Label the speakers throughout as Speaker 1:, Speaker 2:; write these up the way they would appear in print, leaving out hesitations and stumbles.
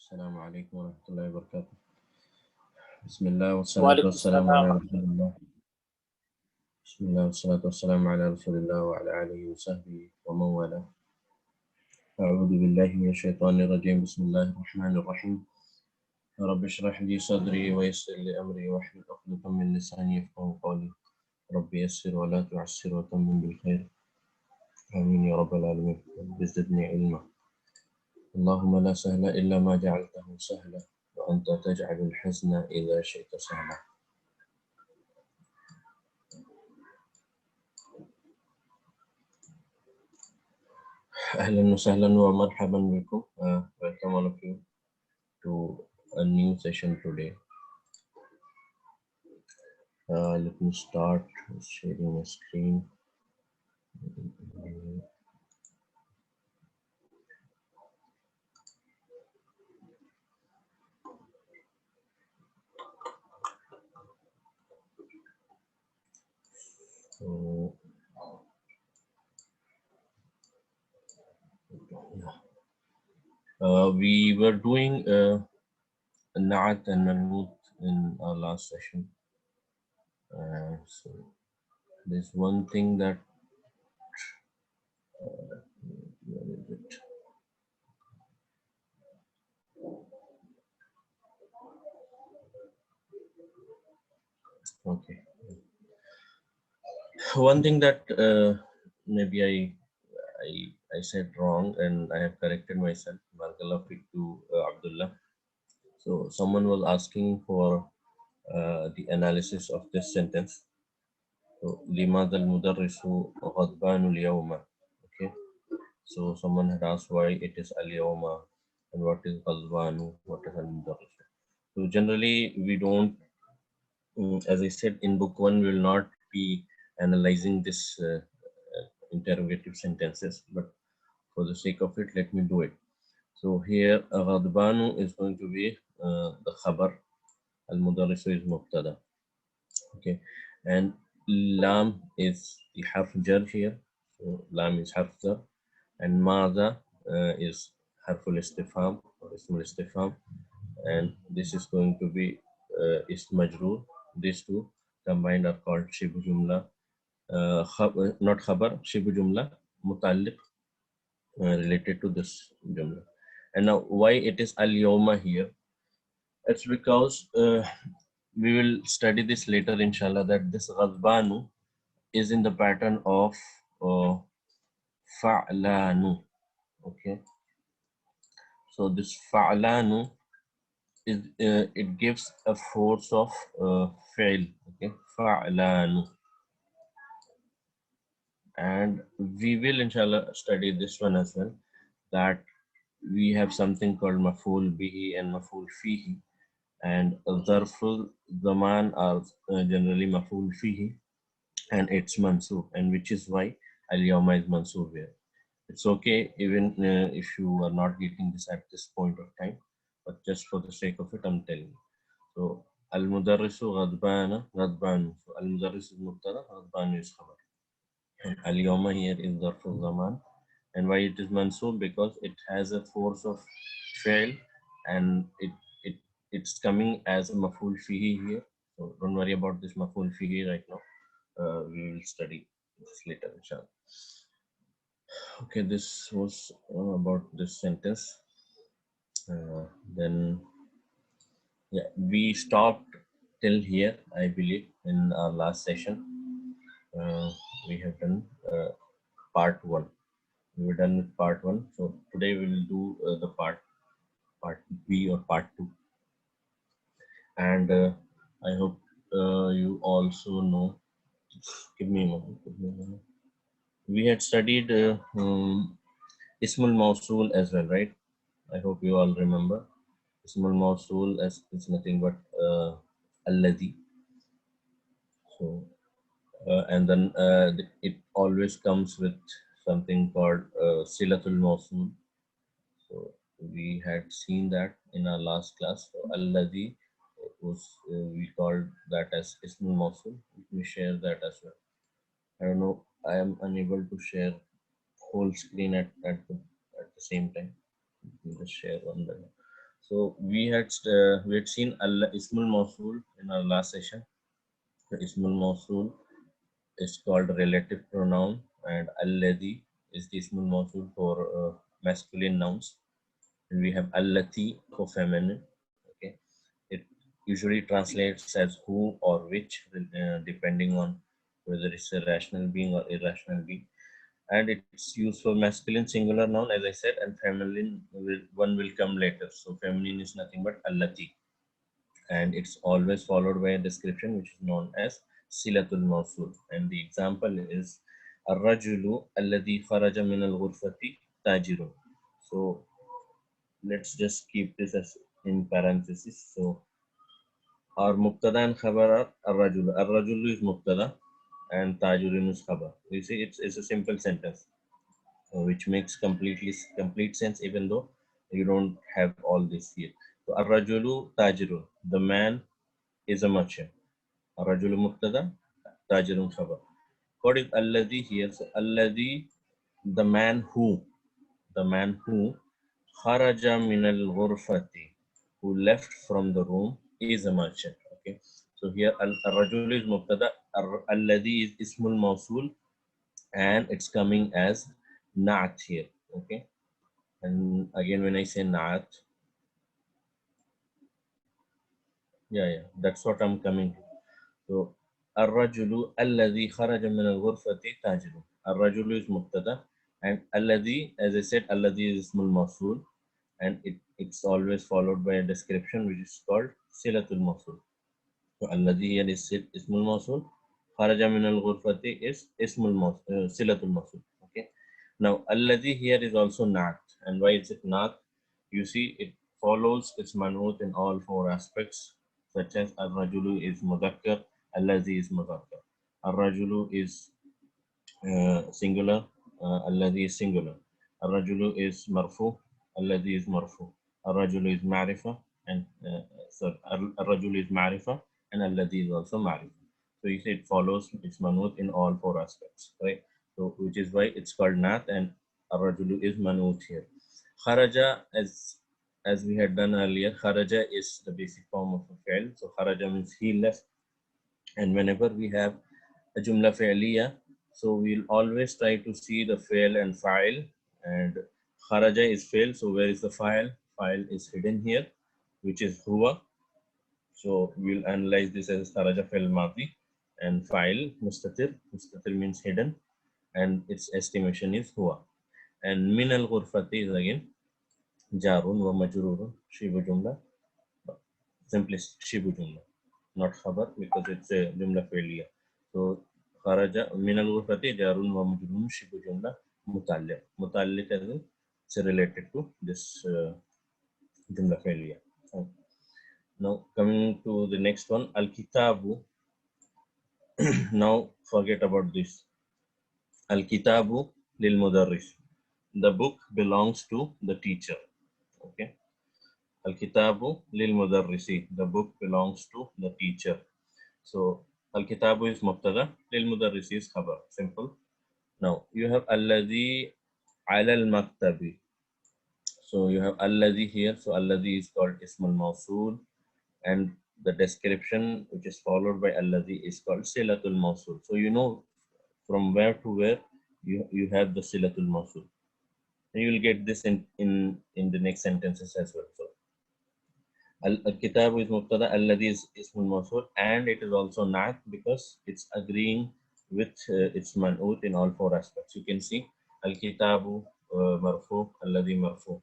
Speaker 1: السلام عليكم ورحمة الله وبركاته. بسم الله والصلاة
Speaker 2: وعليكم
Speaker 1: والسلام
Speaker 2: السلام.
Speaker 1: على رسول الله. بسم الله والصلاة والسلام على رسول الله وعلى آله وصحبه ومن والاه. أعوذ بالله من الشيطان الرجيم. بسم الله الرحمن الرحيم. رب اشرح لي صدري ويسر لي أمري واحلل عقدة من لساني يفقهوا قولي. رب يسر ولا تعسر وتمم بالخير. آمين يا رب العالمين. رب زدني علما. اللهم لا سهل إلا ما جعلته سهلا وأنت تجعل الحزن إذا شئت سهلا. أهلا وسهلا ومرحبا بكم. Welcome all of you to a new session today. Let me start sharing my screen. So, we were doing Naat and Manut in our last session. So there's one thing that where is it? Okay. One thing that maybe I said wrong and I have corrected myself. Barakallahu fiik to Abdullah. So someone was asking for the analysis of this sentence. So لماذا المدرس غضبان اليوم? Okay. So someone had asked why it is اليوم and what is غضبان, what is المدرس. So generally we don't, as I said in book 1, we will not be analyzing this interrogative sentences, but for the sake of it, let me do it. So here غضبان is going to be the khabar, al-mudarris is mubtada. Okay, and lam is the harf jar here. So lam is harf jar, and madha is harful istifham or ismul istifham, and this is going to be ism majroor. These two combined are called shibu jumla, not khabar, shibu jumla mutalliq, related to this jumla. And now why it is al yawma here? It's because we will study this later inshallah, that this ghadbanu is in the pattern of fa'lanu. Okay, so this fa'lanu is it gives a force of fail. Okay, fa'lanu, and we will inshallah study this one as well, that we have something called maf'ul bihi and maf'ul fihi, and zarful zaman are generally maf'ul fihi and it's mansoob, and which is why al-yawma is mansoob here. It's okay even if you are not getting this at this point of time, but just for the sake of it, I'm telling you. So al-mudarrisu ghadbana, ghadban. So al-mudarris is mubtada, ghadban is khabar. And al-yawma here is zarful zaman. And why it is mansoob? Because it has a force of fail, and it's coming as a maf'ul fihi here. So don't worry about this maf'ul fihi right now. We will study this later, inshallah. Okay, this was about this sentence. Then, yeah, we stopped till here, I believe, in our last session. We have done part 1. We were done with part 1. So today we will do the part B or part 2. And I hope you also know. Give me a moment. We had studied Ismul Mausul as well, right? I hope you all remember. Ismul Mausul as is nothing but Alladhi. So, and then it always comes with something called Silatul Mausul. So we had seen that in our last class. So Alladhi was we called that as Ismul Mausul. Let me share that as well. I don't know. I am unable to share whole screen at the same time. Let me just share one by one. So we had seen Ismul Mawsul in our last session. The Ismul Mawsul is called relative pronoun, and alladhi is the Ismul Mawsul for masculine nouns, and we have allati for feminine. Okay, it usually translates as who or which, depending on whether it's a rational being or irrational being. And it's used for masculine singular noun, as I said, and feminine one will come later. So feminine is nothing but allati, and it's always followed by a description which is known as silatul mawsul. And the example is الرجل الذي خرج من الغرفة تاجر. So let's just keep this as in parenthesis. So our mubtada and khabar are الرجل. الرجل is mubtada and tajirun is khabar. You see, it's a simple sentence, which makes complete sense even though you don't have all this here. So الرجل tajirun, the man is a merchant. الرجل مبتدا تاجر خبر. What is alladhi here? So alladhi, the man who kharaja min al ghurfati, who left from the room, is a merchant. Okay, so here al rajul is mubtada, alladhi is ismul mawsul, and it's coming as naat here. Okay, and again when I say naat, yeah, that's what I'm coming to. So الرجل الذي خرج من الغرفة تاجر. الرجل is مبتدا, and الذي, as I said, الذي is اسم الموصول, and it's always followed by a description which is called صلة الموصول. So الذي here is اسم الموصول. خرج من الغرفة is اسم الموصول, صلة الموصول. Okay. Now الذي here is also not, and why is it not? You see, it follows its man'ut in all four aspects, such as الرجل is مذكر, الذي is مذكر. الرجل is singular, الذي is singular. الرجل is مرفوع, الذي is مرفوع. الرجل is معرفة, and sorry, الرجل is معرفة, and الذي is also معرفة. So you see, it follows its man'ut in all four aspects, right? So which is why it's called nat, and الرجل is man'ut here. Kharaja, as we had done earlier, kharaja is the basic form of a fi'l. So kharaja means he left, and whenever we have a jumla fi'liya, so we'll always try to see the fi'l and fa'il, and kharaja is fi'l, so where is the fa'il? Fa'il is hidden here, which is huwa. So we'll analyze this as kharaja fi'l madi, and fa'il mustatir. Mustatir means hidden, and its estimation is huwa. And min al ghurfati is again jarun wa majrurun, shibu jumla, simply shibu jumla, not khabar, because it's a jumla fi'liya. So kharaja min al ghurfati jarun wa majrurun shibu jumla muta'alliq. Muta'alliq as in it's related to this jumla fi'liya. Now coming to the next one, al kitabu. Now forget about this. Al kitabu lil mudarris. The book belongs to the teacher. Okay. Al kitabu lil mudarrisi. The book belongs to the teacher. So al kitabu is mubtada, lil mudarrisi is khabar. Simple. Now you have alladhi ala al maktabi. So you have alladhi here. So alladhi is called ismul mawsul, and the description which is followed by alladhi is called silatul mawsul. So you know from where to where you have the silatul mawsul. And you will get this in the next sentences as well. So al-kitab is mubtada, alladhi is ismul mawsul, and it is also not, because it's agreeing with its man'ut in all four aspects. You can see al-kitabu marfu, alladhi marfu,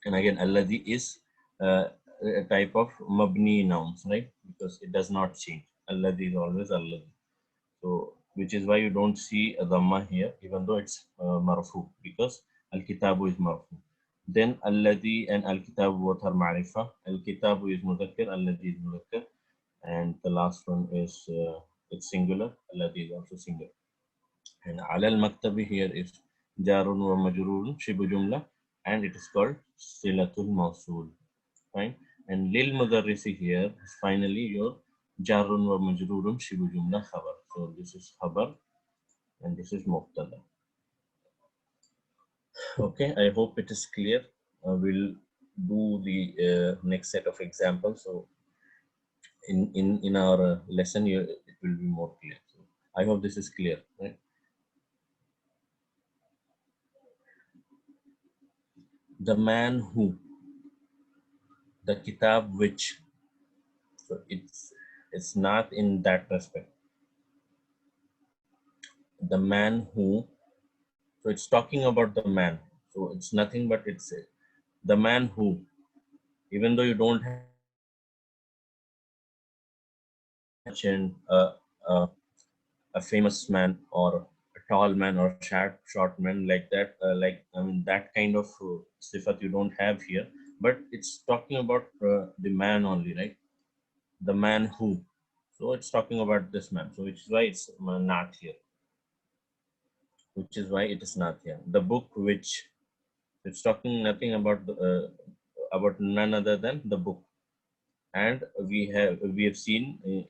Speaker 1: and again alladhi is a type of mabni nouns, right? Because it does not change. Alladhi is always alladhi. So which is why you don't see a dhamma here, even though it's marfu, because al-kitabu is marfu. Then alladhi and al-kitabu both are ma'rifa. Al-kitabu is mudhakkar, alladhi is mudhakkar, and the last one is it's singular. Alladhi is also singular. And ala al-maktabi here is jarun wa majrurun shibu jumla, and it is called silatul mawsul. Fine. And lil mudarrisi here is finally your jarun wa majrurun shibu jumla khabar. So this is khabar and this is mubtada. Okay, I hope it is clear. We'll do the next set of examples. So in our lesson, it will be more clear. So I hope this is clear, right? The man who, the kitab which. So it's not in that respect. The man who. So it's talking about the man. So it's nothing but it's the man who. Even though you don't have mentioned a famous man or a tall man or short man like that, like I mean that kind of sifat you don't have here, but it's talking about the man only, right? The man who. So it's talking about this man. So which is why it's not here. Which is why it is not here. The book which, it's talking nothing about none other than the book. And we have seen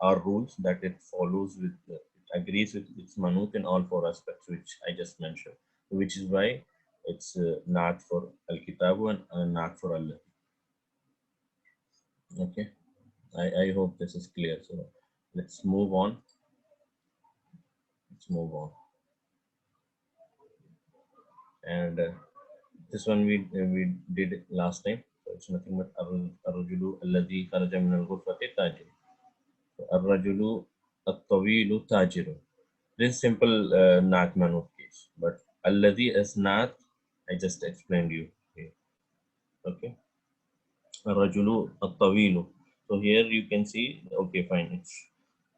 Speaker 1: our rules that it follows with it agrees with its manut in all four aspects which I just mentioned, which is why it's not for al kitabu and not for Allah. Okay, I hope this is clear. So let's move on. Let's move on. And this one we did it last time. So it's nothing but ar-rajulu alladhi kharaja min al-ghurfati tajir. Ar-rajulu at-tawilu tajiru. This simple Naat Manut case, but Alladhi is Naat, I just explained you here. Okay. Rajulu at-tawilu. So here you can see, okay, fine. It's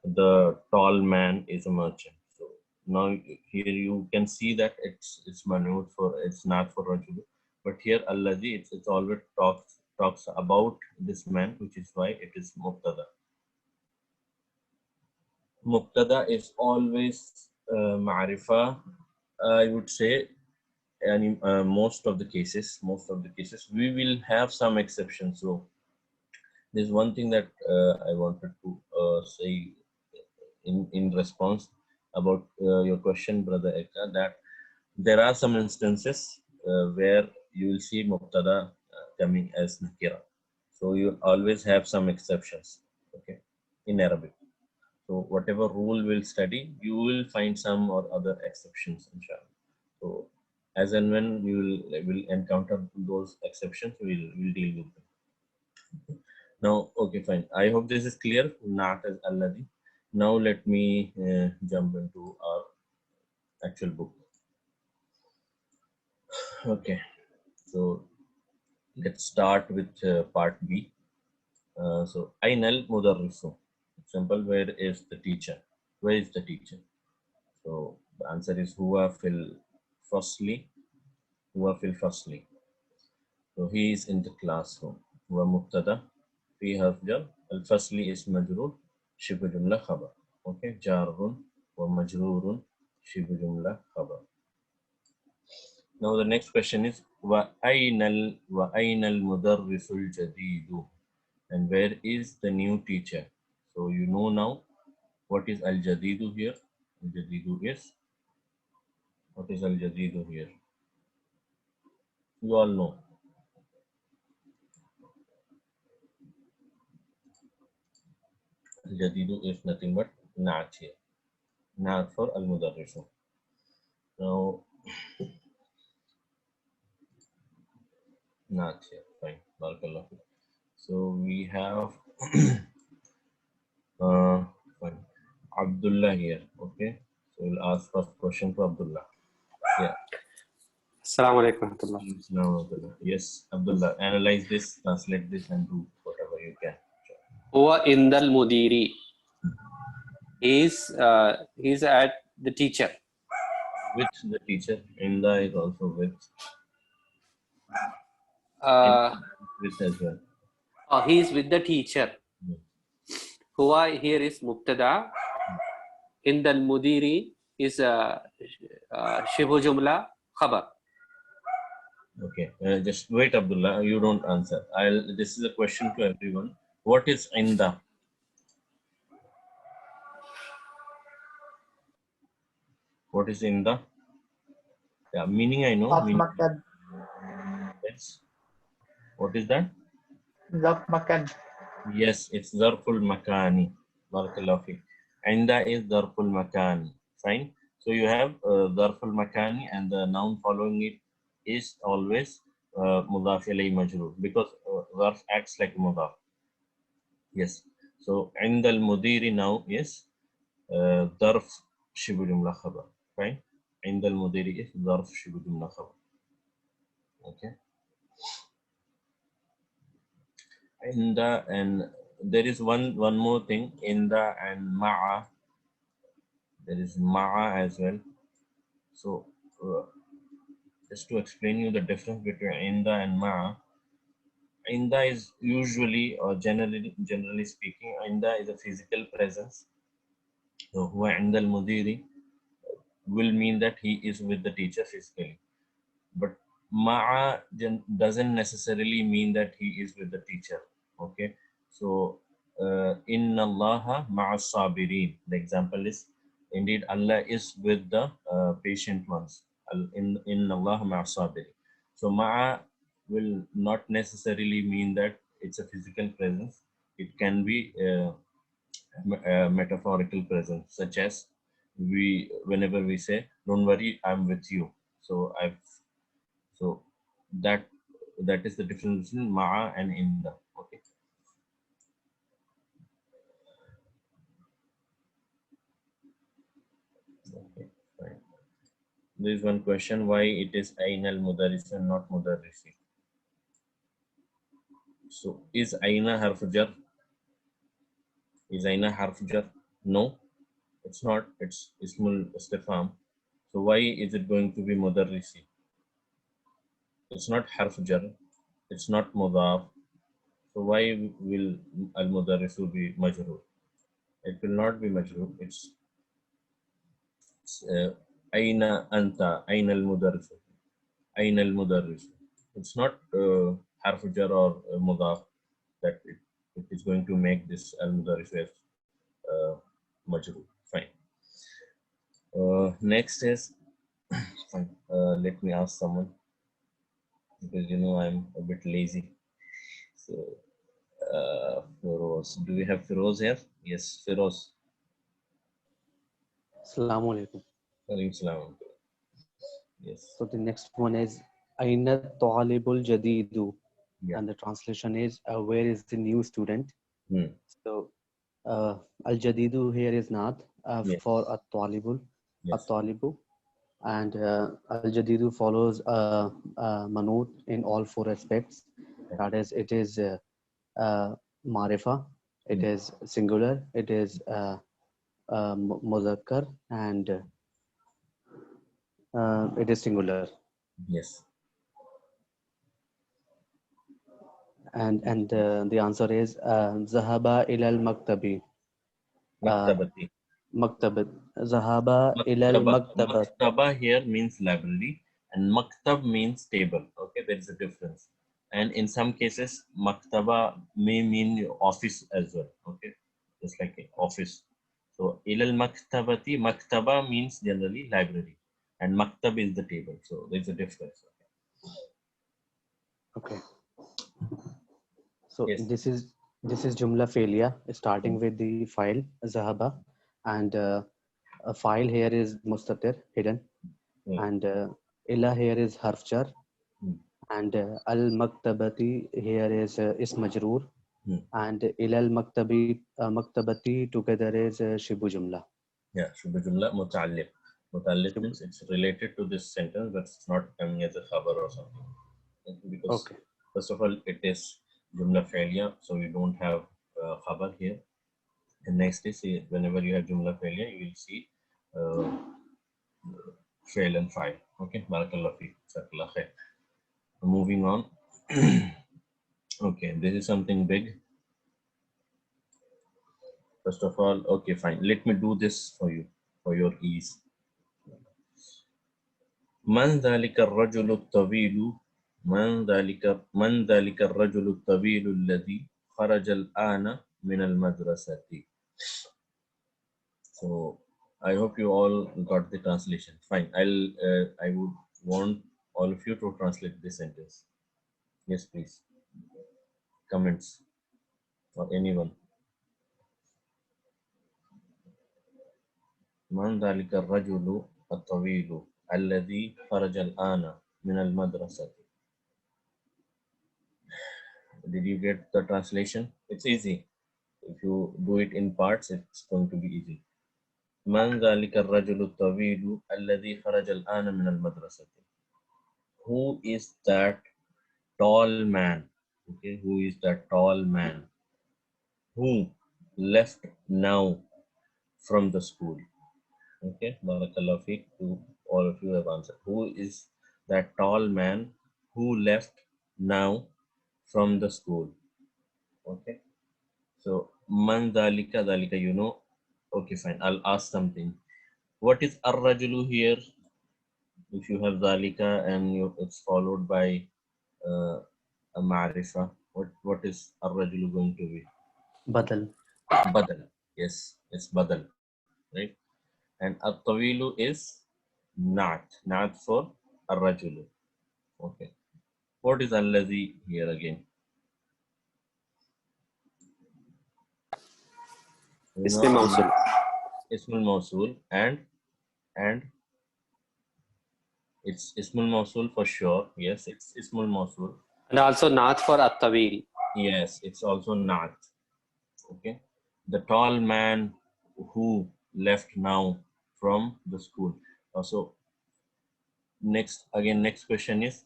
Speaker 1: the tall man is a merchant. So now here you can see that it's Manut for, it's not for Rajulu. But here Alladhi, it's always talks about this man, which is why it is Mubtada. Mubtada is always Ma'rifa, I would say. And most of the cases we will have some exceptions. So there's one thing that I wanted to say in response about your question, brother Eka, that there are some instances where you will see mubtada coming as nakira. So you always have some exceptions, okay, in Arabic. So whatever rule we'll study, you will find some or other exceptions, inshallah. So as and when we will encounter those exceptions, we'll deal with them. Now, okay, fine. I hope this is clear. Not as alladhi. Now let me jump into our actual book. Okay, so let's start with part B. So Ainal Mudarrisu. Simple. Where is the teacher? Where is the teacher? So the answer is Huwa fil firstly. Huwa fil firstly. So he is in the classroom. Huwa mubtada. في حرف جر. الفصل اسم مجرور. شبه جملة خبر. Okay. جار ومجرور. شبه جملة خبر. Now the next question is وأين المدرس الجديد? And where is the new teacher? So you know now what is al-jadidu here. Al-jadidu is, what is al-jadidu here? You all know. Al-jadidu is nothing but naat here. Naat for al-mudarrisu. Now, naat here. Fine. Barakallah. So we have fine. Abdullah here. Okay. So we'll ask first question to Abdullah. Yeah.
Speaker 2: Assalamu alaikum warahmatullah.
Speaker 1: Now, Abdullah. Yes, Abdullah. Analyze this, translate this, and do whatever you can.
Speaker 2: Huwa indal mudiri. He's at the teacher.
Speaker 1: With the teacher. Inda is also with. With as well.
Speaker 2: He's with the teacher. Huwa here is mubtada. Indal mudiri is shibhu jumla khabar.
Speaker 1: Okay, just wait, Abdullah. You don't answer. This is a question to everyone. What is inda? What is inda? Yeah, meaning I know. Meaning, yes. What is that?
Speaker 3: Zarf makan.
Speaker 1: Yes, it's Zarful Makani. Barakallahu fi. Inda is Zarful Makani. Fine. So you have Zarful Makani and the noun following it is always Mudaf ilayhi majroor because Zarf acts like Mudaf. Yes. So Inda al-Mudiri now is Zarf Shibu Jumla Khabar. Fine. Inda al-Mudiri is Zarf Shibu Jumla Khabar. Okay. Inda and there is one more thing. Inda and Ma'a. There is Ma'a as well. So just to explain you the difference between Inda and Ma'a. Inda is usually or generally speaking, Inda is a physical presence. So huwa Inda al-Mudiri will mean that he is with the teacher physically. But Ma'a doesn't necessarily mean that he is with the teacher. Okay. So Inna Allaha ma'a sabirin. The example is indeed Allah is with the patient ones. Inna Allaha ma'a sabirin. So Ma'a will not necessarily mean that it's a physical presence. It can be a metaphorical presence, such as whenever we say, "Don't worry, I'm with you." So so that that is the difference between Ma'a and Inda. Okay. Okay, fine. There is one question: why it is Ain al Mudarris and not Mudarrisi? So is Aina harf jar? Is Aina harf jar? No, it's not. It's Ismul Istifham. So why is it going to be Mudarrisi? It's not harf jar. It's not Mudaf. So why will al Mudarrisu be majrur? It will not be majrur. It's Aina anta, Aina al Mudarrisu. Aina al Mudarrisu. It's not harf jar or mudaf that it is going to make this al Mudarrisu as majrur. Fine. Next is fine. Let me ask someone because you know I'm a bit lazy. So Feroz, do we have Feroz here? Yes, Feroz.
Speaker 4: Assalamu alaikum.
Speaker 1: Alaykum salam. Yes.
Speaker 4: So the next one is Aina Talibul Jadidu.
Speaker 1: Yeah.
Speaker 4: And the translation is where is the new student?
Speaker 1: Hmm.
Speaker 4: So Al Jadidu here is not
Speaker 1: Yes.
Speaker 4: for At Talibul,
Speaker 1: Yes.
Speaker 4: At Talibu. And Al Jadidu follows Manut in all four aspects. That is, it is Marifa, it is singular, it is Muzakkar, and it is singular.
Speaker 1: Yes.
Speaker 4: And the answer is Zahaba ilal maktabi.
Speaker 1: Maktabati.
Speaker 4: Maktabat. Zahaba ilal maktabat.
Speaker 1: Maktaba here means library and maktab means table. Okay, there is a difference. And in some cases, maktaba may mean office as well. Okay, just like office. So ilal maktabati, maktaba means generally library, and maktab is the table. So there's a difference.
Speaker 4: Okay. So
Speaker 1: Yes.
Speaker 4: this is Jumla failure starting with the file Zahaba, and a file here is Mustatir hidden, and Ila here is harfjar, and Al Maktabati here is Majroor, and Ilal Maktabati together is Shibu Jumla.
Speaker 1: Yeah, Shubha Jumla Muta'alliq. Muta'alliq means it's related to this sentence, but it's not coming as a khabar or something. Because
Speaker 4: Okay.
Speaker 1: first of all, it is Jumla failure, so you don't have khabar here. And next is whenever you have Jumla failure, you will see fail and file. Okay, Barakallah fi. Jazakallah khair. Moving on. Okay, this is something big. First of all, okay, fine. Let me do this for you, for your ease. من ذلك الرجل الطويل من ذلك الرجل الطويل الذي خرج الآن من المدرسة. So I hope you all got the translation. Fine. I would want all of you to translate this sentence. Yes, please. comments or anyone. من ذلك الرجل الطويل الذي خرج الآن من المدرسة? Did you get the translation? It's easy. If you do it in parts, it's going to be easy. من ذلك الرجل الطويل الذي خرج الآن من المدرسة? Who is that tall man? Okay, who is that tall man who left now from the school? Okay, Barakallahu Feek, to all of you have answered. Who is that tall man who left now from the school? Okay, so man dalika, dalika, you know. Okay, fine, I'll ask something. What is ar-rajulu here? If you have dalika and it's followed by a ma'rifa, what is ar-rajulu going to be?
Speaker 4: Badal.
Speaker 1: Badal. Yes, it's badal, right? And at-tawilu is Naat for ar-rajulu. Okay. What is alladhi here again? You know,
Speaker 2: Ismi Mawsul.
Speaker 1: Ismul Mawsul and it's Ismul Mawsul for sure. Yes, it's Ismul Mawsul.
Speaker 2: And also Naat for At-Tawil.
Speaker 1: Yes, it's also Naat. Okay. The tall man who left now from the school. So next question is,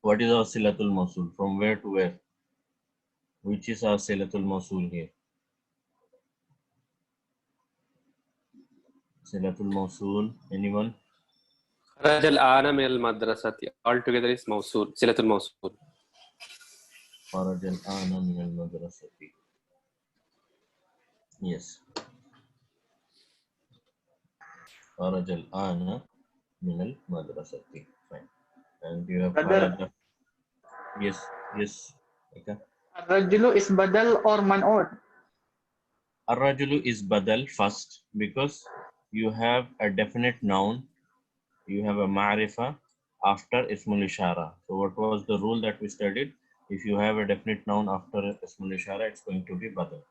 Speaker 1: what is our Silatul Mawsul? From where to where? Which is our Silatul Mawsul here? Silatul Mawsul, anyone?
Speaker 2: خرج الآن من المدرسة. All together is Mawsul. Silatul Mawsul.
Speaker 1: خرج الآن من المدرسة. Yes. خرج الآن من المدرسة. Fine. And you have
Speaker 3: Brother,
Speaker 1: خرج. Yes. Okay.
Speaker 3: Rajulu is badal or man'ud?
Speaker 1: Ar-rajulu is badal first because you have a definite noun, you have a ma'rifa after ismul ishara. So what was the rule that we studied? If you have a definite noun after ismul ishara, it's going to be badal.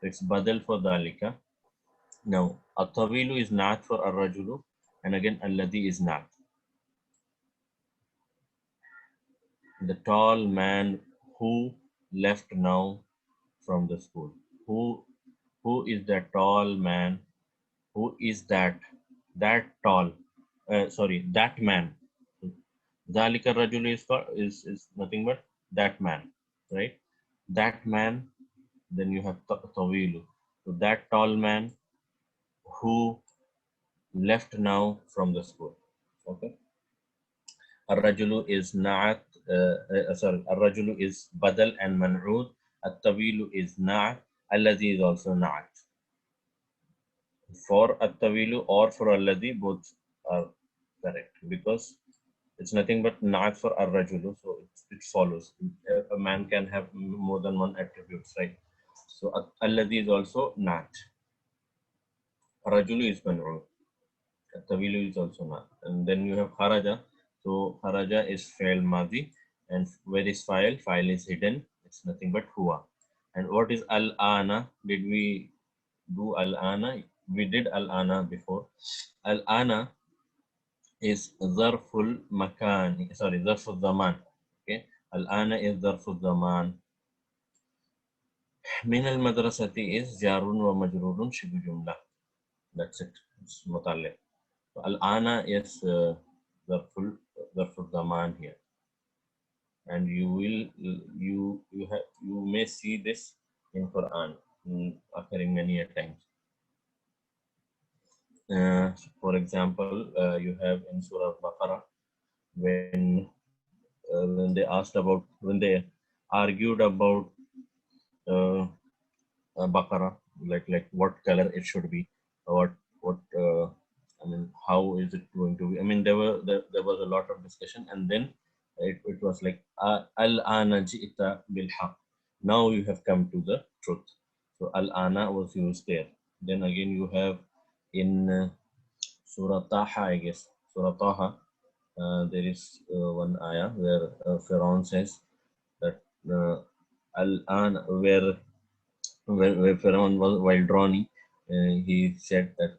Speaker 1: So it's badal for dalika. Now, at-tawilu is naat for ar-rajulu, and again alladhi is naat. The tall man who left now from the school. Who is that tall man? Who is that tall? That man. Zalika rajul is nothing but that man, right? That man. Then you have tawilu. So that tall man who left now from the school. Okay. Ar-rajulu is na'at. Ar-rajulu is badal and man'ud. At-tawilu is na'at. Alladhi is also na'at. For at-tawilu or for alladhi, both are correct because it's nothing but na'at for ar-rajulu. So it follows. A man can have more than one attributes, right? So alladhi is also na'at. Ar-rajulu is man'ud. Tawilu is also not. And then you have kharaja. So kharaja is fi'l madhi. And where is file? File is hidden. It's nothing but huwa. And what is al-ana? Did we do al-ana? We did al-ana before. Al-ana is zarful makan. Sorry, zarful zaman. Okay. Al-ana is zarful zaman. Min al-madrasati is jarun wa majrurun shibu jumla. That's it. It's mutallaq. Al-ana is the full zaman here, and you may see this in Quran occurring many a times. For example, you have in Surah Baqarah when they asked about when they argued about Baqarah, like what color it should be, what I mean, how is it going to be? I mean, there was a lot of discussion, and then it was like al-ana ji'ta bil haqq. Now you have come to the truth. So al-ana was used there. Then again you have in Surah Taha, I guess. Surah Taha, there is one ayah where Pharaoh says that Al-an, where Fir'aun was while drowning, he said that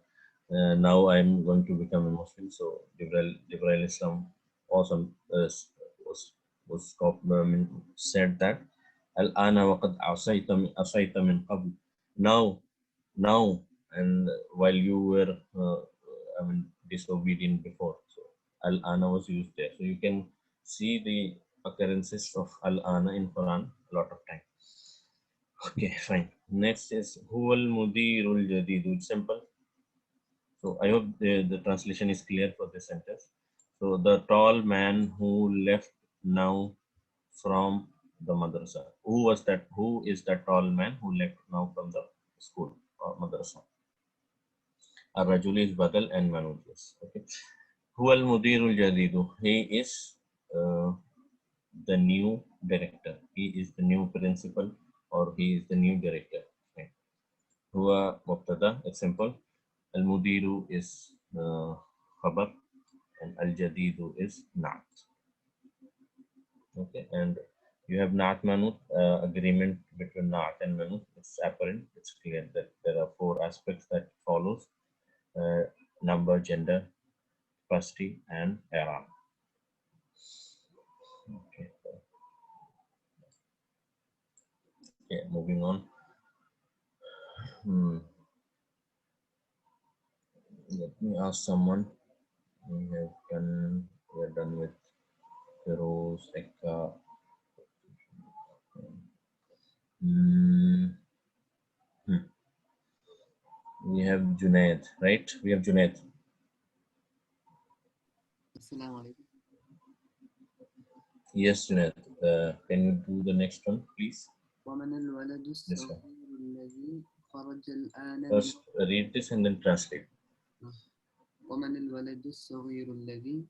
Speaker 1: now I'm going to become a Muslim. So Jibril Islam awesome said that Al-ana waqad asayta min qabl. Now, and while you were disobedient before. So Al-ana was used there. So you can see the occurrences of Al-ana in Quran a lot of time. Okay, fine. Next is Huwal Mudirul Jadidu. It's simple. So I hope the translation is clear for this sentence. So the tall man who left now from the madrasa. Who was that? Who is that tall man who left now from the school or madrasa? Ar-Rajul is Badal and Manoj. Yes. Okay. Huwal Mudirul Jadidu. He is the new director. He is the new principal or he is the new director. Okay. Huwa Mubtada, it's simple. Al-Mudiru is Khabar and Al-Jadidu is Naat. Okay, and you have Naat Manut, agreement between Naat and Manut. It's apparent, it's clear that there are 4 aspects that follows: number, gender, capacity, and era. Okay. Yeah, moving on. Let me ask someone. We are done with Feroz, Ekka. We have Junaid, right? We have Junaid. Yes, Junaid. Can you do the next one, please? This one. First, read this and then translate.
Speaker 5: ومن الولد الصغير الذي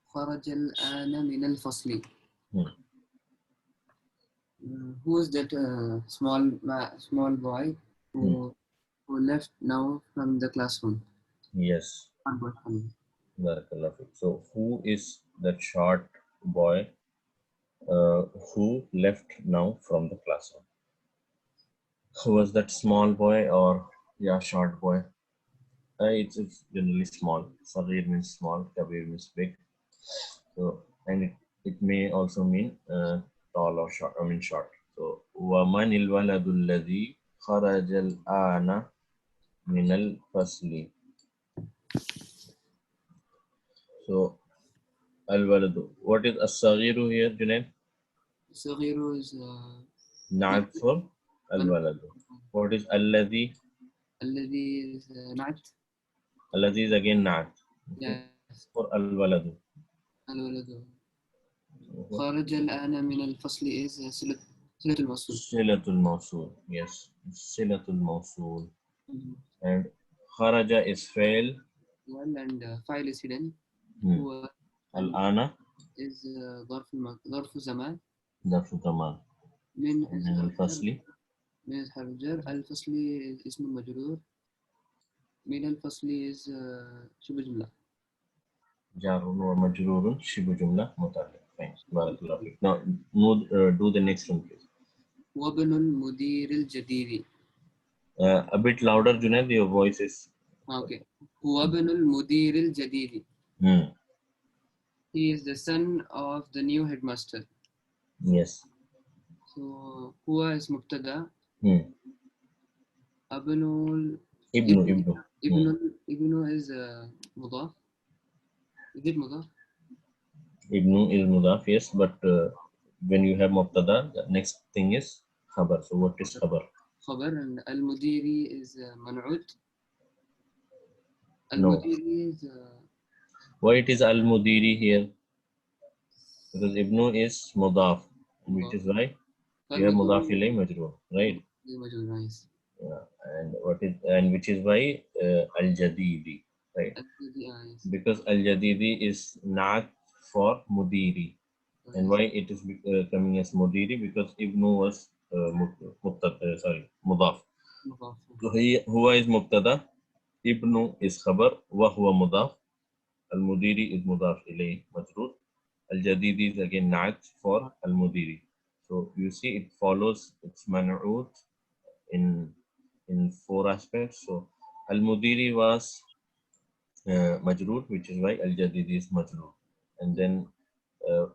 Speaker 5: خرج الآن من الفصل. Who is that small boy who left now from the classroom?
Speaker 1: Yes. So, who is that short boy who left now from the classroom? Who was that small boy or short boy? It's generally small. Saghir means small, Kabir means big. So, and it may also mean tall or short. I mean short. So, وَمَنِ الْوَلَدُ الَّذِي خَرَجَ الْآنَ مِنَ الْفَصْلِ. So, al-waladu. What is as-saghiru here, Junaid?
Speaker 5: Saghiru is
Speaker 1: Naat for al-waladu. What is alladhi?
Speaker 5: Alladhi is Naat.
Speaker 1: Alladhi is again Naat.
Speaker 5: Yes.
Speaker 1: For al-waladu.
Speaker 5: Al-waladu. خرج الآن من الفصل is صلة الموصول.
Speaker 1: صلة الموصول. Yes. صلة الموصول. And kharaja is fail.
Speaker 5: Well, and file is hidden.
Speaker 1: Al-ana
Speaker 5: is ظرف زمان.
Speaker 1: ظرف زمان.
Speaker 5: من
Speaker 1: الفصل.
Speaker 5: من الحرجر. الفصل اسم مجرور. من الفصل is شبه جملة.
Speaker 1: جار ومجرور شبه جملة متعلق. Fine. بارك الله فيك. Now do the next one, please.
Speaker 5: وابن المدير الجديد.
Speaker 1: A bit louder, Junaid. Your voice is.
Speaker 5: Okay. وابن المدير الجديد. He is the son of the new headmaster.
Speaker 1: Yes.
Speaker 5: So هو is مبتدا. ابن is مضاف. Is it مضاف?
Speaker 1: Ibnu is mudaf, yes, but when you have mubtada, the next thing is khabar. So what is khabar?
Speaker 5: Khabar, and al-mudiri is man'ud.
Speaker 1: No.
Speaker 5: Is
Speaker 1: why it is al-mudiri here? Because ibnu is mudaf, which is why you have mudaf ilay majroor, right?
Speaker 5: Nice.
Speaker 1: Yeah, and which is why al-jadidi, right? Because al-jadidi is not for mudiri. And why it is coming as mudiri? Because ibnu was mudaf. So huwa is mubtada, ibnu is khabar, wa huwa mudaf, al-mudiri is mudaf ilay majroor, al-jadidi is again naat for al-mudiri. So you see, it follows its man'ut in four aspects. So al-mudiri was majroor, which is why al-jadidi is majroor. And then uh,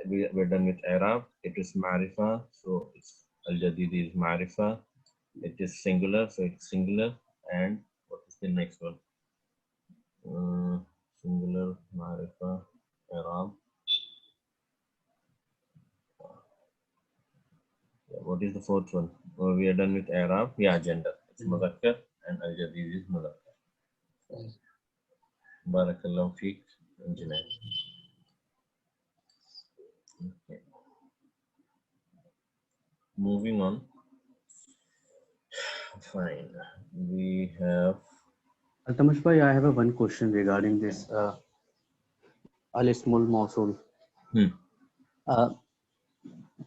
Speaker 1: we're done with i'rab. It is ma'rifa, so it's al-jadidi is ma'rifa. It is singular, so it's singular. And what is the next one? Singular, ma'rifa, i'rab. Yeah, what is the fourth one? We are done with i'rab. Yeah, gender. It's mudhakkar and al-jadid is mudhakkar. Barakallahu feek, engineer. Okay. Moving on. Fine. We have.
Speaker 4: Altamash bhai, I have a one question regarding this al-ismul mawsul. Uh,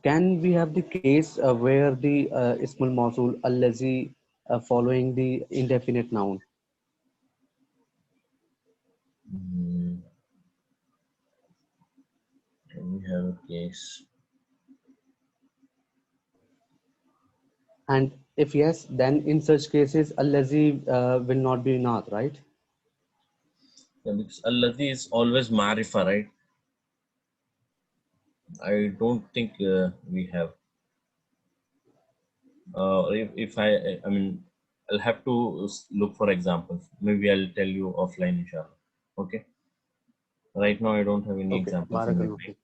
Speaker 4: can we have the case where the ismul mawsul allazi following the indefinite noun?
Speaker 1: Can we have a case?
Speaker 4: And if yes, then in such cases allazi will not be naat, right?
Speaker 1: Yeah, because alladhi is always marifa, right? I don't think we have. If I mean, I'll have to look for examples. Maybe I'll tell you offline, inshallah. Okay. Right now, I don't have any
Speaker 4: Okay,
Speaker 1: examples in my
Speaker 4: barakallahu
Speaker 1: mind.
Speaker 4: feek.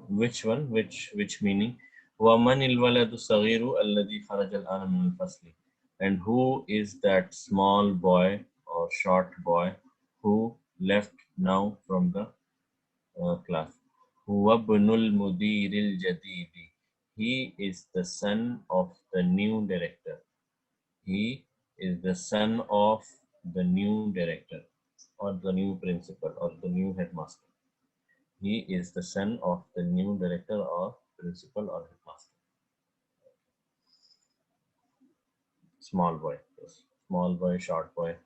Speaker 1: Which one? Which meaning? وَمَنِ الْوَلَدُ الصَّغِيرُ الَّذِي خَرَجَ الْآنَ مِنَ الْفَصْلِ. And who is that small boy or short boy who left now from the class? هُوَ ابْنُ الْمُدِيرِ الْجَدِيدِ. He is the son of the new director. He is the son of the new director or the new principal or the new headmaster. He is the son of the new director or principal or headmaster. Small boy. Yes. Small boy, short boy.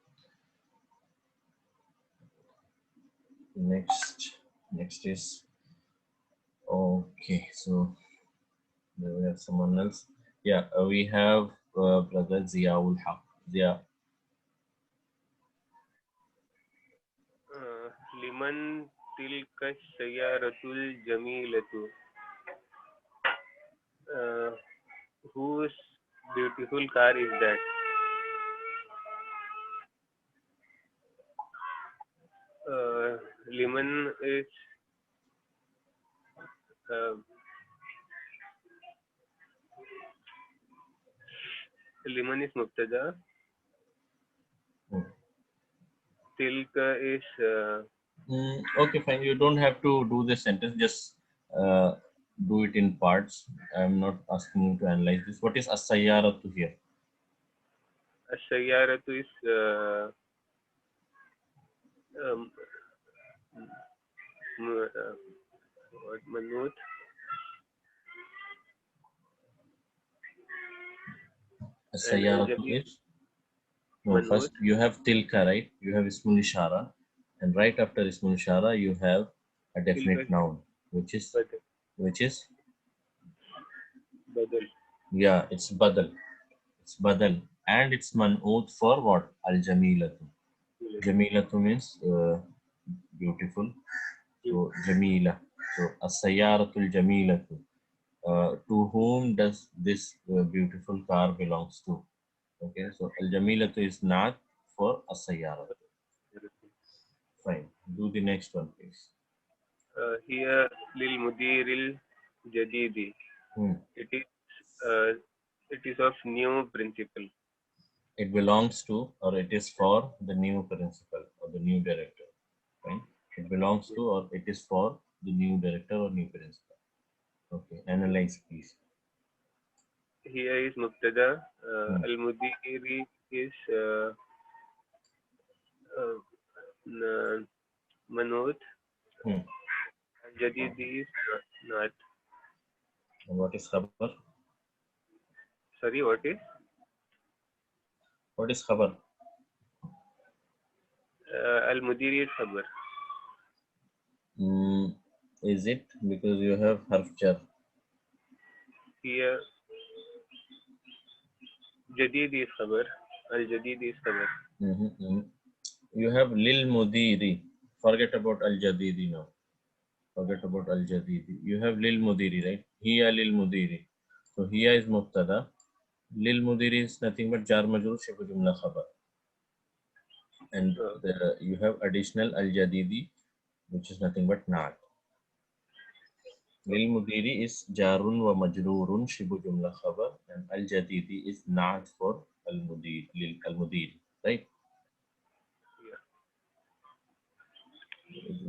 Speaker 1: Next is okay. So we have someone else. Yeah, we have brother Ziaul Haq. Zia.
Speaker 6: liman tilka sayyaratul jamilatu. Whose beautiful car is that? Liman is liman is mubtada. Tilka is
Speaker 1: Okay, fine. You don't have to do the sentence. Just do it in parts. I'm not asking you to analyze this. What is as-sayyaratu here?
Speaker 6: sayyaratu is what manut.
Speaker 1: As-sayyaratu is. No,
Speaker 6: Manut.
Speaker 1: first you have tilka, right? You have ismul ishara, and right after ismul ishara you have a definite
Speaker 6: Tilka
Speaker 1: noun, which is
Speaker 6: badal.
Speaker 1: yeah, it's badal. It's badal, and it's man'ut for what? Al jamilatu. Jamilatu means beautiful. So jamila. So as-sayyaratul jamilatu. To whom does this beautiful car belongs to? Okay, so al jamilatu is not for as-sayyaratu. Fine. Do the next one, please.
Speaker 6: Here lil mudiril jadidi. It is of new principle.
Speaker 1: It belongs to or it is for the new principal or the new director. Fine. It belongs to or it is for the new director or new principal. Okay. Analyze, please.
Speaker 6: Here is mubtada. Al mudiri is manut. Jadidi is not.
Speaker 1: And what is khabar?
Speaker 6: Sorry, what is?
Speaker 1: What is khabar?
Speaker 6: Al mudiri is khabar.
Speaker 1: Is it? Because you have harf jar.
Speaker 6: Here, Jadid is khabar. Al-Jadid is khabar.
Speaker 1: You have lil mudiri. Forget about al jadidi now. Forget about al jadidi. You have lil mudiri, right? Hiya lil mudiri. So hiya is mubtada. Lil mudiri is nothing but jar majrur shibh jumla khabar. And you have additional al jadidi, which is nothing but naat. Lil mudiri is jarun wa majrurun shibh jumla khabar, and al jadidi is naat for al mudir, lil al mudiri, right?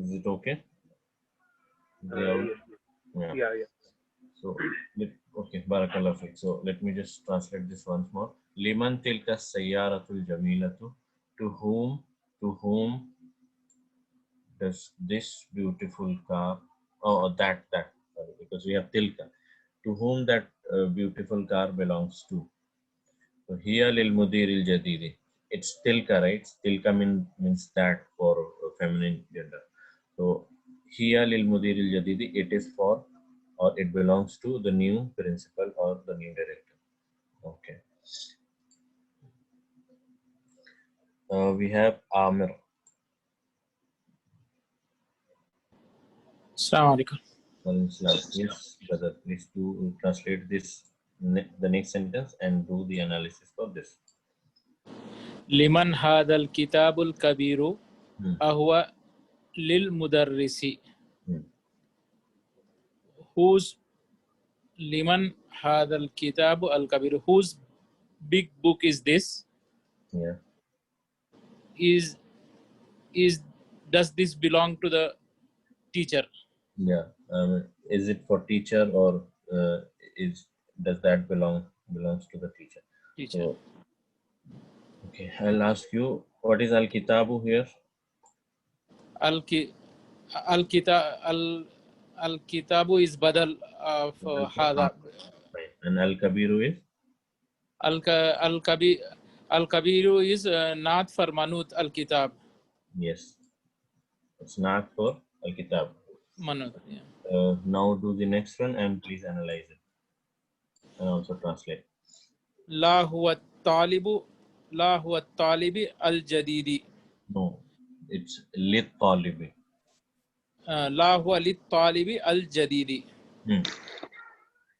Speaker 1: Is it okay?
Speaker 6: Yes.
Speaker 1: Yeah.
Speaker 6: Yeah.
Speaker 1: So, okay, barakallah fiik. So, let me just translate this once more. Liman tilka sayyaratul jamilatu. To whom does this beautiful car, sorry, because we have tilka. To whom that beautiful car belongs to. So, hiya lil mudiril jadidi. It's tilka, right? Tilka means that for feminine gender. So, hiya lil mudiril jadidi, it is for, or it belongs to the new principal or the new director. Okay. We have Amir.
Speaker 7: Assalamu alaikum.
Speaker 1: Yes, brother, please do translate this, the next sentence, and do the analysis for this.
Speaker 7: Liman hadal kitabul kabiru ahwa lil mudarrisi. Whose liman hadal kitabu al kabiru? Whose big book is this?
Speaker 1: Yeah.
Speaker 7: Does this belong to the teacher?
Speaker 1: Yeah. Is it for teacher, or does that belongs to the teacher?
Speaker 7: Teacher.
Speaker 1: So, okay, I'll ask you, what is al kitabu here?
Speaker 7: Al kitabu is badal of hada.
Speaker 1: And al kabiru is?
Speaker 7: Al kabiru is not for manut al kitab.
Speaker 1: Yes, it's not for al kitab.
Speaker 7: Manut. Yeah.
Speaker 1: Now do the next one and please analyze it and also translate.
Speaker 7: La huwa talibi al jadidi.
Speaker 1: No, it's lit talibi.
Speaker 7: La huwa lit talibi al jadidi.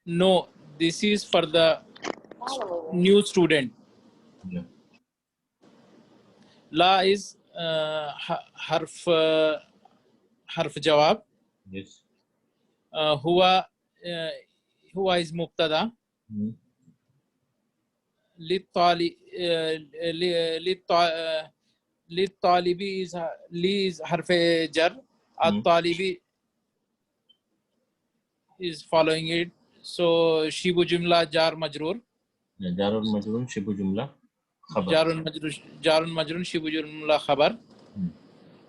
Speaker 7: No, this is for the new student.
Speaker 1: Yeah.
Speaker 7: La is harf jawab.
Speaker 1: Yes.
Speaker 7: Huwa is mubtada. للطالبي is harf jar. At-talibi is following it. So shibu jumla jar majrur.
Speaker 1: Jarun majrun shibu jumla khabar.
Speaker 7: Jarun majrun shibu jumla khabar.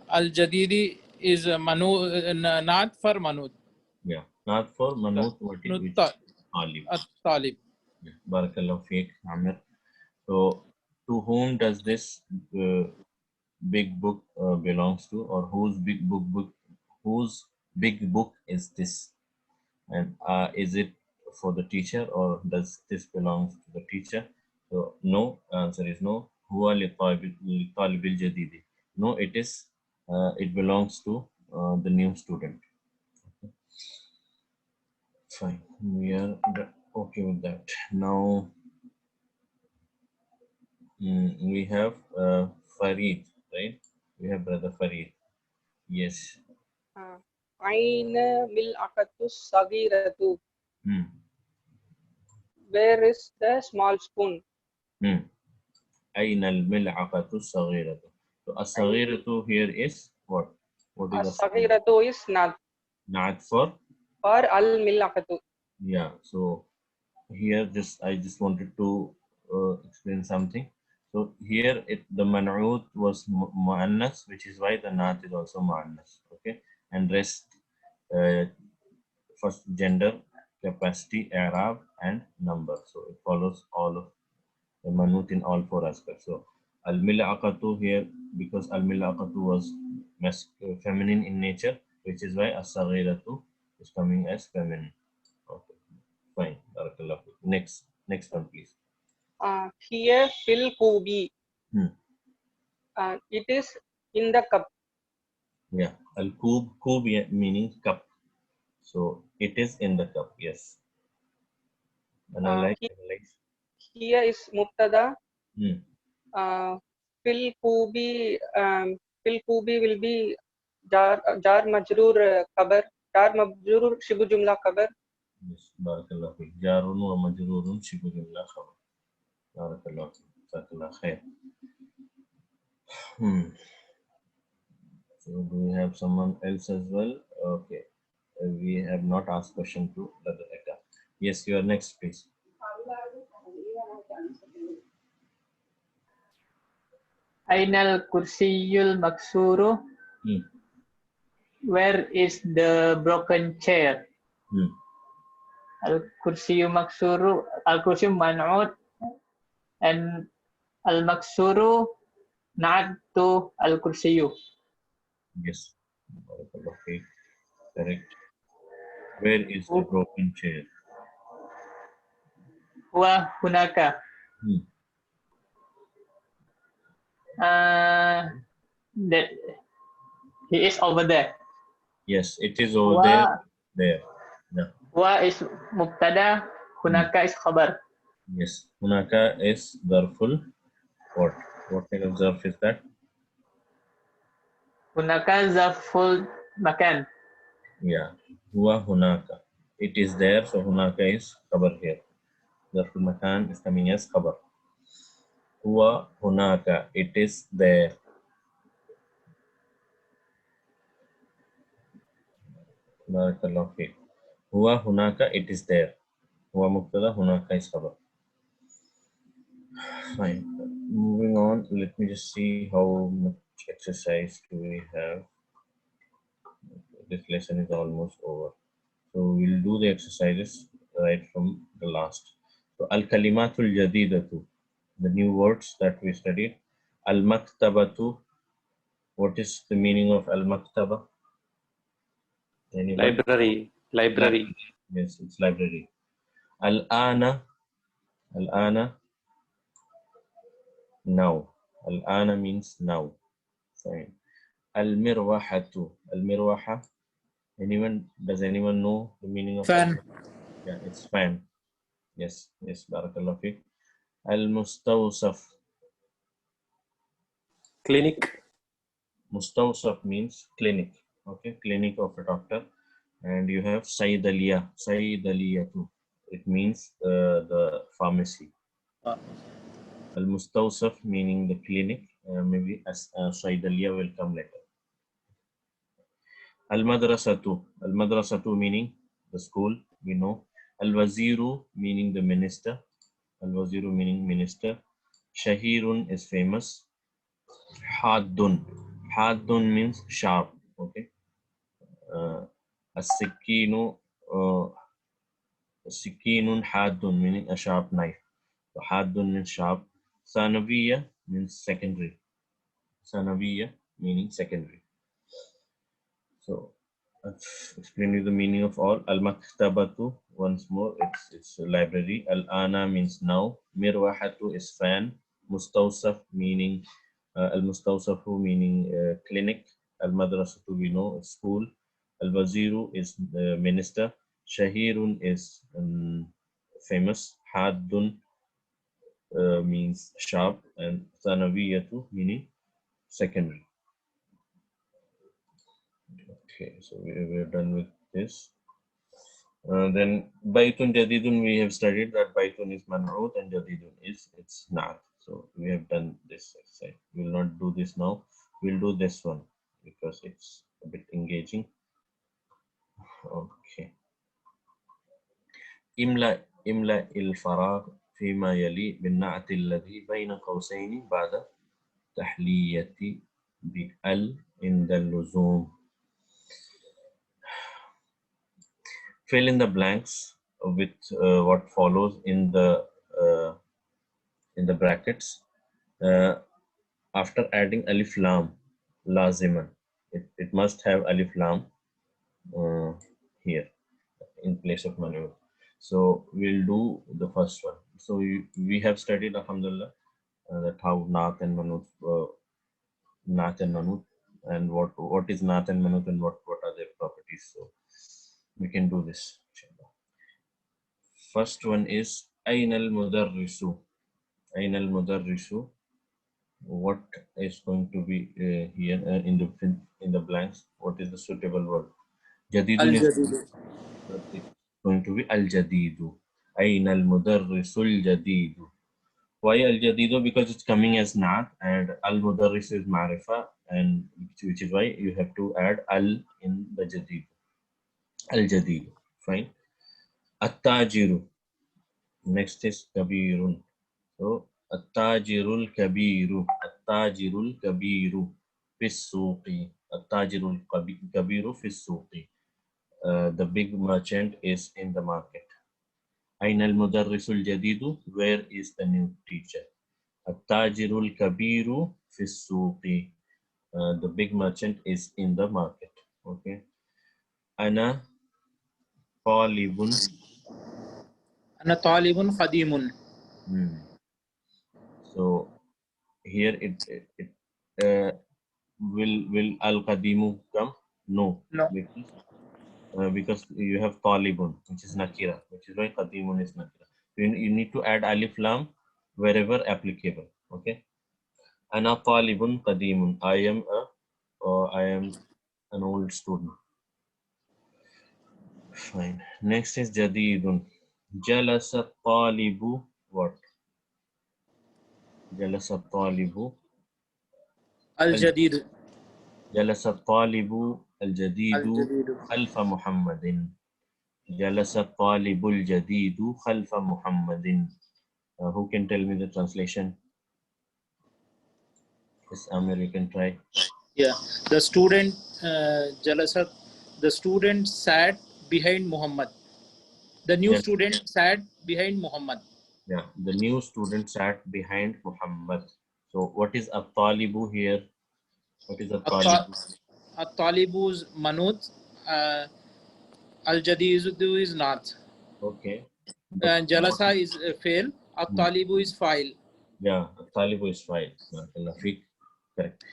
Speaker 7: Al jadidi is not for manut.
Speaker 1: Yeah, not for manut. Which talib.
Speaker 7: Talib.
Speaker 1: Yeah. Barakallahu fiik, Amir. So, to whom does this big book belongs to, or whose big book is this? And is it for the teacher, or does this belong to the teacher? So, no, answer is no. Huwa li talibil jadidi. No, it belongs to the new student. Okay. Fine, we are okay with that. Now we have Farid, right? We have brother Farid. Yes.
Speaker 8: Aina mil'aqatu sagiratu. Where is the small spoon?
Speaker 1: Aina al-mil'aqatu saghiratu. So as-saghiratu here is what? What is
Speaker 8: as-saghiratu is not.
Speaker 1: Not for
Speaker 8: al-mil'aqatu.
Speaker 1: Yeah. So here I just wanted to explain something. So here the man'ut was mu'annas, which is why the naat is also mu'annas. Okay, and rest first gender, capacity, i'rab, and number. So it follows all of the man'ut in all four aspects. So al-mil'aqatu here, because al-mil'aqatu was feminine in nature, which is why as-saghiratu is coming as feminine. Okay, fine. Barakallah. Next one, please.
Speaker 8: Here fil kubi. It is in the cup.
Speaker 1: Yeah, al-kub meaning cup. So it is in the cup. Yes. Analyze.
Speaker 8: Here is mubtada. Fil kubi will be jar majroor khabar. Jar majroor shibu jumla khabar.
Speaker 1: Yes, barakallah. Jarun wa majrurun shibu jumla khabar. Barakallah. Jazakallah khair. So do we have someone else as well? Okay. We have not asked question to Brother Eka. Yes, you are next, please.
Speaker 3: Ainal kursiyul maksuru. Where is the broken chair? Al kursiyu maksuru. Al kursiyu man'ud. And al maksuru na'atu al kursiyu.
Speaker 1: Yes. Okay. Correct. Where is the broken chair?
Speaker 3: Huwa hunaka. He is over there.
Speaker 1: Yes, it is over there. There. Yeah.
Speaker 3: Huwa is mubtada. Hunaka is khabar.
Speaker 1: Yes. Hunaka is zarful. What? What kind of zarf is that?
Speaker 3: Hunaka zarful makan.
Speaker 1: Yeah. Huwa hunaka. It is there. So hunaka is khabar here. Zarful makan is coming as khabar. Huwa hunaka. It is there. Barakallahu fiik. Huwa hunaka. It is there. Huwa mubtada. Hunaka is khabar. Fine. Moving on. Let me just see how much exercise do we have. This lesson is almost over. So we'll do the exercises right from the last. So al-kalimatul jadidatu, the new words that we studied. Al-maktabatu, what is the meaning of al-maktaba?
Speaker 2: Library.
Speaker 1: Yes, it's library. Al-ana, now. Al-ana means now. Fine. Al-mirwahatu, al-mirwaha. Does anyone know the meaning of
Speaker 7: Fan.
Speaker 1: Yeah, it's fan. Yes, barakallahu fiik. Al-mustawsaf.
Speaker 2: Clinic.
Speaker 1: Mustawsaf means clinic. Okay, clinic of a doctor. And you have Saidaliya too. It means the pharmacy. Al-mustawsaf meaning the clinic. Maybe as Saidaliya will come later. Al-madrasatu meaning the school, we know. Al-waziru meaning the minister. Al-waziru meaning minister. Shahirun is famous. Haddun means sharp. Okay. As-sikinu, sikinun haddun meaning a sharp knife. So haddun means sharp. Sanaviya means secondary. Sanaviya meaning secondary. So I've explained you the meaning of all. Al-maktabatu, once more, it's a library. Al-ana means now. Mirwahatu is fan. Mustawsaf meaning al-mustawsafu meaning clinic. Al-madrasatu we know school. Al-waziru is minister. Shahirun is famous. Haddun means sharp, and sanawiyatu meaning secondary. Okay, so we're done with this. Then Baitun Jadidun, we have studied that Baitun is Man'ud and Jadidun it's not. So we have done this exercise. We will not do this now. We'll do this one because it's a bit engaging. Okay. Imla il-faragh fima yali bin-na'ti alladhi bayna qawsayni ba'da tahliyati bi-al inda al-luzum. Fill in the blanks with what follows in the brackets after adding alif lam laziman. It must have alif lam here in place of man'ut. So we'll do the first one. So we have studied, alhamdulillah, that how naat and man'ut, naat and man'ut, and what is naat and man'ut and what are their properties. So we can do this, inshallah. First one is Ain al Mudarrisu. Ain al Mudarrisu. What is going to be here in the blanks? What is the suitable word? Jadidun is
Speaker 7: Al-Jadidu.
Speaker 1: it's going to be Al Jadidu. Ain al Mudarrisu al Jadidu. Why Al Jadidu? Because it's coming as Naat and Al Mudarris is Marifa, and which is why you have to add Al in the Jadid. Al Jadidu. Fine. At-Tajiru. Next is Kabirun. So, At-Tajirul Kabiru. At-Tajirul Kabiru. Fis-Suqi. At-Tajirul Kabiru Fis-Suqi. The big merchant is in the market. Aina al-Mudarrisul Jadidu. Where is the new teacher? At-Tajirul Kabiru Fis-Suqi. The big merchant is in the market. Okay. Ana Talibun.
Speaker 7: Ana talibun qadimun.
Speaker 1: So here will al qadimu come? No,
Speaker 7: No.
Speaker 1: because you have talibun, which is nakira, which is why qadimun is nakira. You need to add alif lam wherever applicable. Okay. Ana talibun qadimun. I am an old student. Fine. Next is jadidun. Jalasa talibu. What? Jalasa talibu.
Speaker 7: Al-Jadid.
Speaker 1: جلس الطالب الجديد
Speaker 7: Al-Jadidu.
Speaker 1: خلف محمد. جلس الطالب الجديد خلف محمد. Who can tell me the translation? Yes, Amir, you can try.
Speaker 7: Yeah. The student Jalasat. The student sat behind Muhammad. The new
Speaker 1: Yes.
Speaker 7: student sat behind Muhammad.
Speaker 1: Yeah, the new student sat behind Muhammad. So what is a talibu here? What is a talibu?
Speaker 7: At-Talibu's manut. Al-Jadidu is not.
Speaker 1: Okay.
Speaker 7: Jalasa is fail. At-Talibu is file.
Speaker 1: Yeah, talibu is fine. Correct.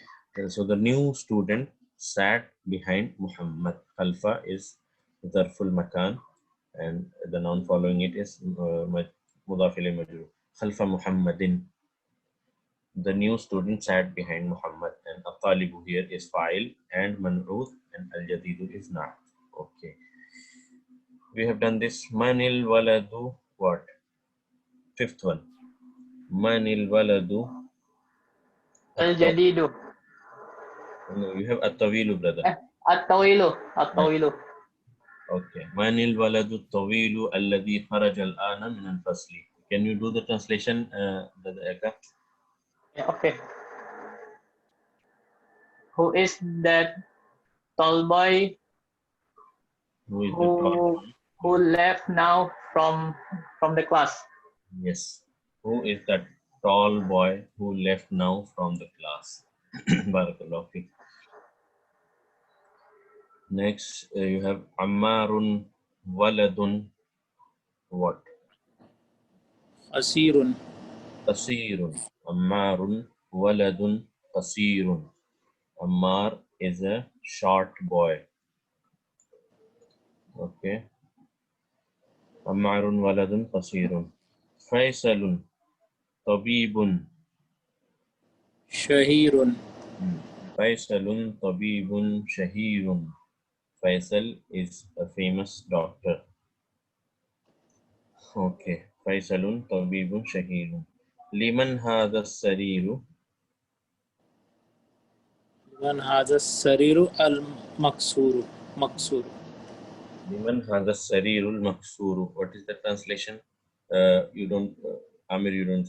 Speaker 1: So the new student sat behind Muhammad. Khalfa is Zarful Makan, and the noun following it is Mudaf ilayhi majrur. Khalfa Muhammadin. The new student sat behind Muhammad, and At-Talibu here is fa'il and man'ud, and Al-Jadidu is not. Okay. We have done this. Manil waladu. What? Fifth one. Manil waladu.
Speaker 3: Al-Jadidu.
Speaker 1: No, you have At-Tawilu, brother.
Speaker 3: At-Tawilu. At-Tawilu.
Speaker 1: Okay. Manil waladu tawilu alladhi kharaja al-ana min al-fasli. Can you do the translation, Brother Eka?
Speaker 3: Yeah, okay. Who is that tall boy
Speaker 1: Who is the tall?
Speaker 3: who left now from the class?
Speaker 1: Yes. Who is that tall boy who left now from the class? Barakallahu fi. Next, you have Ammarun waladun. What?
Speaker 7: Asirun.
Speaker 1: Qasirun. Ammarun waladun qasirun. Ammar is a short boy. Okay. Ammarun waladun qasirun. Faisalun tabibun.
Speaker 7: Shahirun.
Speaker 1: Faisalun tabibun shahirun. Faisal is a famous doctor. Okay. Faisalun tabibun shahirun. Liman hadha sariru.
Speaker 7: Man hadha sariru al-maksuru. Maksuru.
Speaker 1: Liman hadha sarirul maksuru. What is the translation? You don't, Amir, you don't.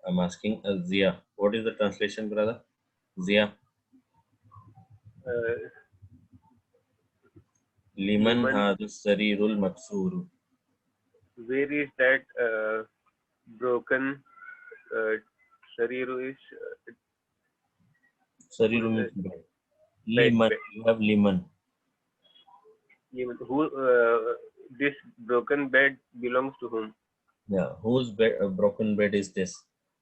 Speaker 1: I'm asking Zia. What is the translation, brother? Zia. Liman hadha sarirul maksuru.
Speaker 6: Where is that broken Sariru is
Speaker 1: Sariru means bed. Liman. You have liman.
Speaker 6: who this broken bed belongs to whom?
Speaker 1: Yeah, whose bed, broken bed is this,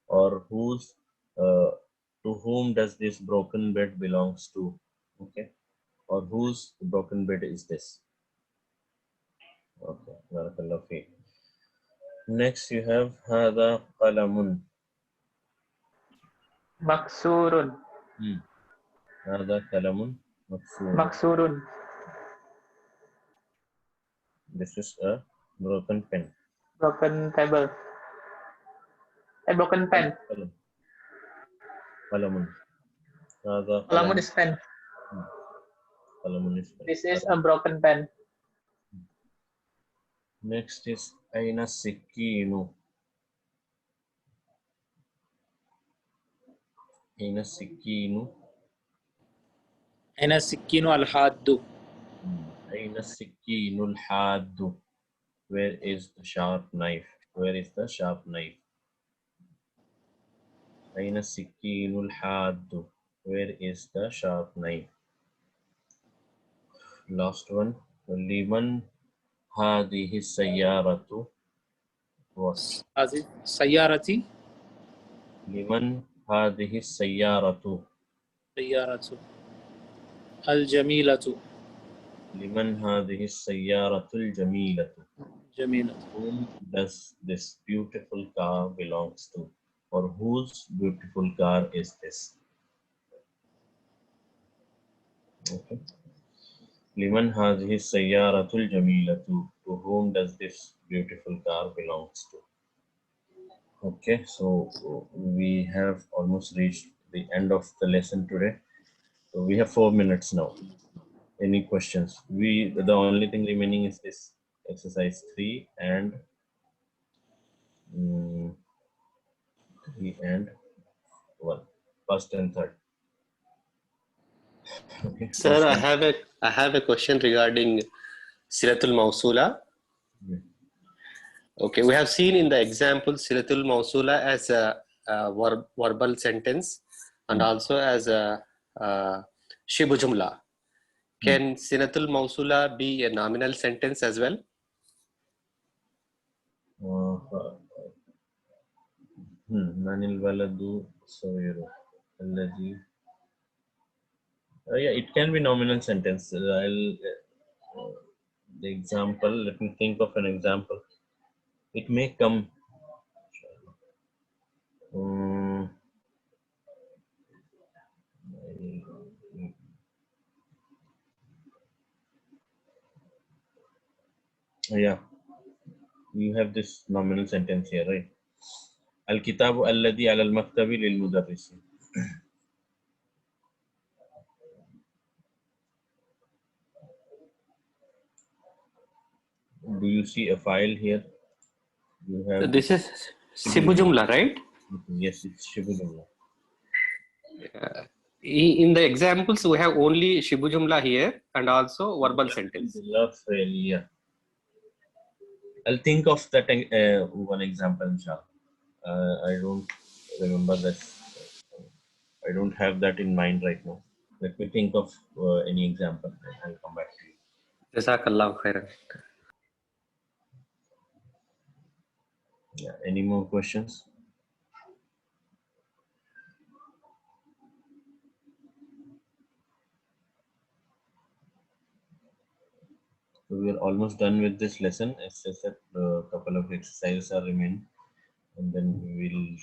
Speaker 1: or whose to whom does this broken bed belongs to? Okay, or whose broken bed is this? Okay, barakallahu fi. Next you have hada qalamun.
Speaker 3: Maksurun.
Speaker 1: Hada qalamun maksur.
Speaker 3: Maksurun.
Speaker 1: This is a broken pen.
Speaker 3: Broken table. A broken pen.
Speaker 1: Qalam. Qalamun. Hada
Speaker 3: Qalamun
Speaker 1: qalamun.
Speaker 3: is pen.
Speaker 1: Qalamun is pen.
Speaker 3: This is a broken pen.
Speaker 1: Next is aina sikinu. Aina sikinu.
Speaker 7: أين السكين الحاد؟
Speaker 1: Aina sikinul haddu. Where is the sharp knife? Where is the sharp knife? Aina sikinul haddu. Where is the sharp knife? Last one. Liman hadihi sayyaratu. What?
Speaker 7: هذه سيارتي.
Speaker 1: Liman hadihi sayyaratu.
Speaker 7: سيارة الجميلة.
Speaker 1: Liman hadihi sayyaratul jamilatu.
Speaker 7: جميلة.
Speaker 1: Whom does this beautiful car belongs to? Or whose beautiful car is this? Okay. Liman hadhihi sayyaratul jamilatu. To whom does this beautiful car belongs to? Okay, so we have almost reached the end of the lesson today. So we have 4 minutes now. Any questions? The only thing remaining is this exercise 3 and 3 and 1. First and third. Okay.
Speaker 2: Sir, I have a question regarding Silatul Mawsula. Okay, we have seen in the example Silatul Mawsula as a verbal sentence and also as a Shibu Jumla. Can Silatul Mawsula be a nominal sentence as well?
Speaker 1: Manil waladu sawiru alladhi. Yeah, it can be nominal sentence. The example, let me think of an example. It may come. Yeah, you have this nominal sentence here, right? Al-kitabu alladhi ala al-maktabi lil-mudarrisi. Do you see a file here? You have
Speaker 2: This is Shibu Jumla, right?
Speaker 1: Yes, it's Shibu Jumla.
Speaker 2: In the examples, we have only Shibu Jumla here and also verbal sentence.
Speaker 1: Yeah. I'll think of that one example, inshallah. I don't remember that. I don't have that in mind right now. Let me think of any example and I'll come back to you.
Speaker 2: Jazakallahu khairan.
Speaker 1: Yeah. Any more questions? So we are almost done with this lesson. It's just that a couple of exercises are remaining, and then we'll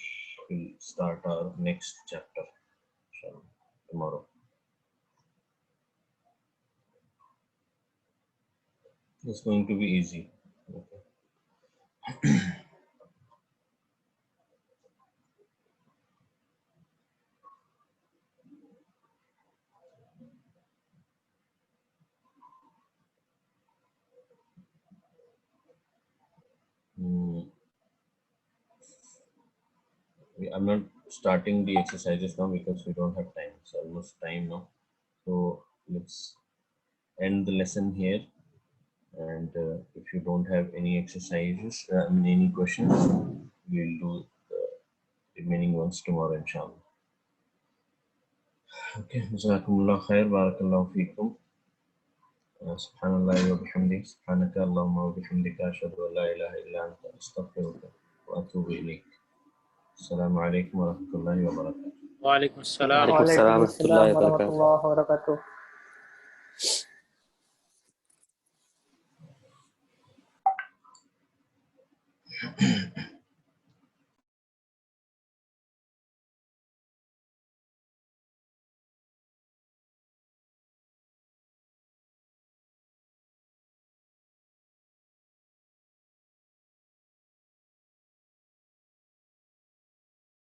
Speaker 1: start our next chapter tomorrow. It's going to be easy. Okay. I'm not starting the exercises now because we don't have time. It's almost time now. So let's end the lesson here. And if you don't have any exercises, any questions, we'll do the remaining ones tomorrow, inshallah. Okay, Jazakumullah khair, barakallahu feekum. Subhanallah wa bihamdik, subhanaka Allahumma wa bihamdika, ashhadu an la ilaha illa anta, astaghfiruka wa atubu ilayk. Assalamu alaikum wa rahmatullahi wa barakatuh.
Speaker 7: Wa alaikum assalam.
Speaker 2: Alaikum
Speaker 3: Walaikum
Speaker 2: salam wa rahmatullahi
Speaker 3: assalam
Speaker 2: wa barakatuh.
Speaker 3: warahmatullahi wabarakatuh.